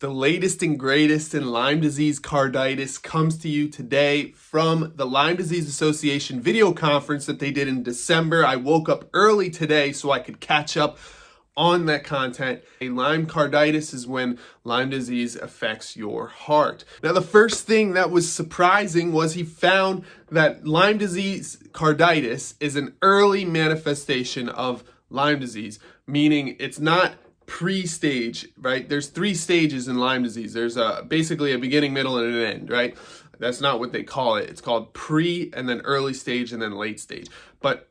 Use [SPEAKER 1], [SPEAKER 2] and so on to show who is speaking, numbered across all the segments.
[SPEAKER 1] The latest and greatest in Lyme disease carditis comes to you today from the Lyme Disease Association video conference that they did in December. I woke up early today so I could catch up on that content. Lyme carditis is when Lyme disease affects your heart. Now, the first thing that was surprising was he found that Lyme disease carditis is an early manifestation of Lyme disease, meaning it's not pre-stage, right? There's 3 stages in Lyme disease. There's basically a beginning, middle, and an end, right? That's not what they call it. It's called pre and then early stage and then late stage. But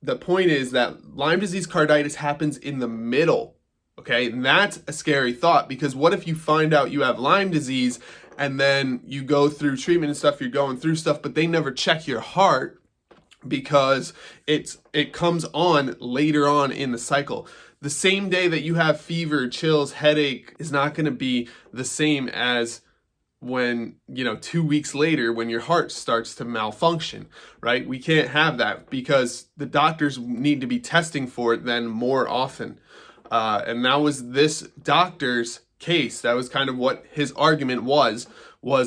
[SPEAKER 1] the point is that Lyme disease carditis happens in the middle, okay? And that's a scary thought, because what if you find out you have Lyme disease and then you go through treatment and stuff, you're going through stuff, but they never check your heart because it comes on later on in the cycle. The same day that you have fever, chills, headache is not going to be the same as when, 2 weeks later when your heart starts to malfunction, right? We can't have that because the doctors need to be testing for it then more often. And that was this doctor's case. That was kind of what his argument was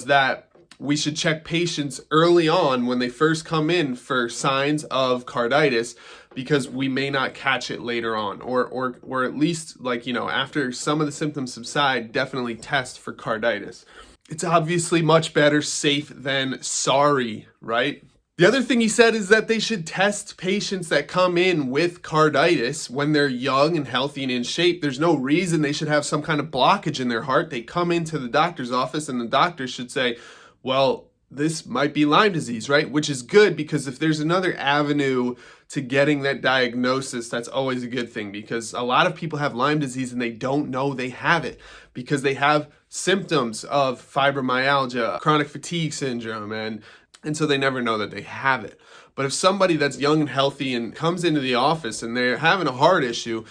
[SPEAKER 1] that we should check patients early on when they first come in for signs of carditis, because we may not catch it later on, or at least after some of the symptoms subside, definitely test for carditis. It's obviously much better safe than sorry, right? The other thing he said is that they should test patients that come in with carditis when they're young and healthy and in shape. There's no reason they should have some kind of blockage in their heart. They come into the doctor's office and the doctor should say, well, this might be Lyme disease, right? Which is good, because if there's another avenue to getting that diagnosis, that's always a good thing, because a lot of people have Lyme disease and they don't know they have it because they have symptoms of fibromyalgia, chronic fatigue syndrome, and so they never know that they have it. But if somebody that's young and healthy and comes into the office and they're having a heart issue,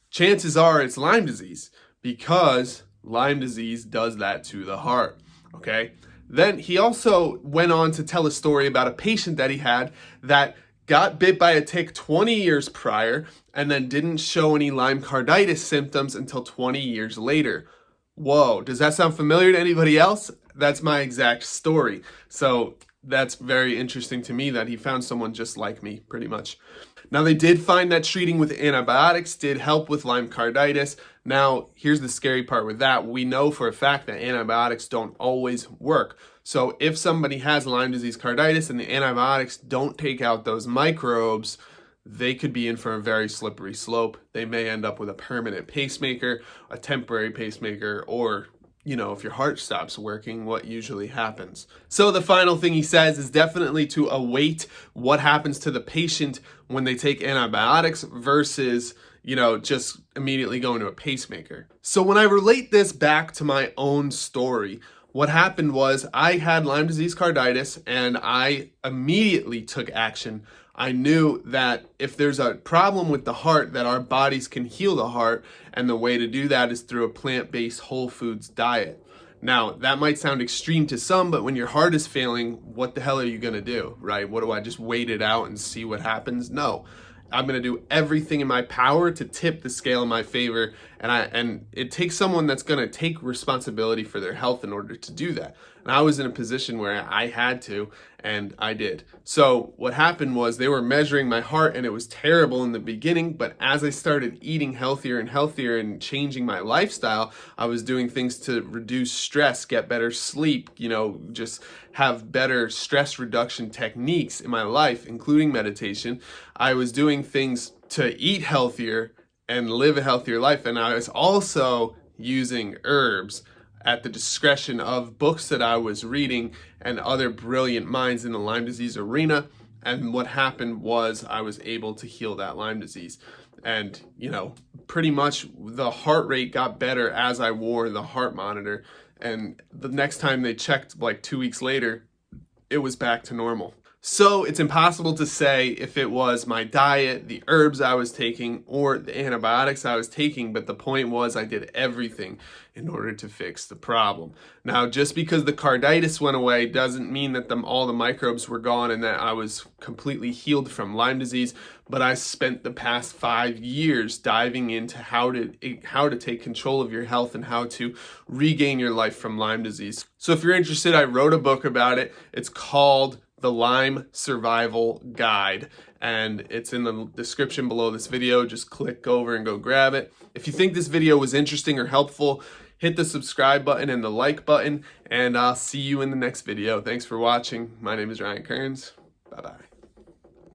[SPEAKER 1] chances are it's Lyme disease, because Lyme disease does that to the heart, okay? Then he also went on to tell a story about a patient that he had that got bit by a tick 20 years prior and then didn't show any Lyme carditis symptoms until 20 years later. Whoa, does that sound familiar to anybody else? That's my exact story. So that's very interesting to me that he found someone just like me, pretty much. Now, they did find that treating with antibiotics did help with Lyme carditis. Now, here's the scary part with that. We know for a fact that antibiotics don't always work. So if somebody has Lyme disease carditis and the antibiotics don't take out those microbes, they could be in for a very slippery slope. They may end up with a permanent pacemaker, a temporary pacemaker, or if your heart stops working, what usually happens. So the final thing he says is definitely to await what happens to the patient when they take antibiotics versus, just immediately going to a pacemaker. So when I relate this back to my own story, what happened was I had Lyme disease carditis and I immediately took action. I knew that if there's a problem with the heart, that our bodies can heal the heart, and the way to do that is through a plant-based whole foods diet. Now, that might sound extreme to some, but when your heart is failing, what the hell are you going to do, right? What do I just wait it out and see what happens? No. I'm going to do everything in my power to tip the scale in my favor, and it takes someone that's going to take responsibility for their health in order to do that. And I was in a position where I had to, and I did. So what happened was they were measuring my heart, and it was terrible in the beginning, but as I started eating healthier and healthier and changing my lifestyle, I was doing things to reduce stress, get better sleep, just have better stress reduction techniques in my life, including meditation. I was doing things to eat healthier and live a healthier life, and I was also using herbs at the discretion of books that I was reading and other brilliant minds in the Lyme disease arena. And what happened was I was able to heal that Lyme disease. And, pretty much the heart rate got better as I wore the heart monitor. And the next time they checked, 2 weeks later, it was back to normal. So it's impossible to say if it was my diet, the herbs I was taking, or the antibiotics I was taking, but the point was I did everything in order to fix the problem. Now, just because the carditis went away doesn't mean that all the microbes were gone and that I was completely healed from Lyme disease, but I spent the past 5 years diving into how to take control of your health and how to regain your life from Lyme disease. So if you're interested, I wrote a book about it. It's called The Lyme Survival Guide, and it's in the description below this video. Just click over and go grab it. If you think this video was interesting or helpful, hit the subscribe button and the like button, and I'll see you in the next video. Thanks for watching. My name is Ryan Kearns. Bye-bye.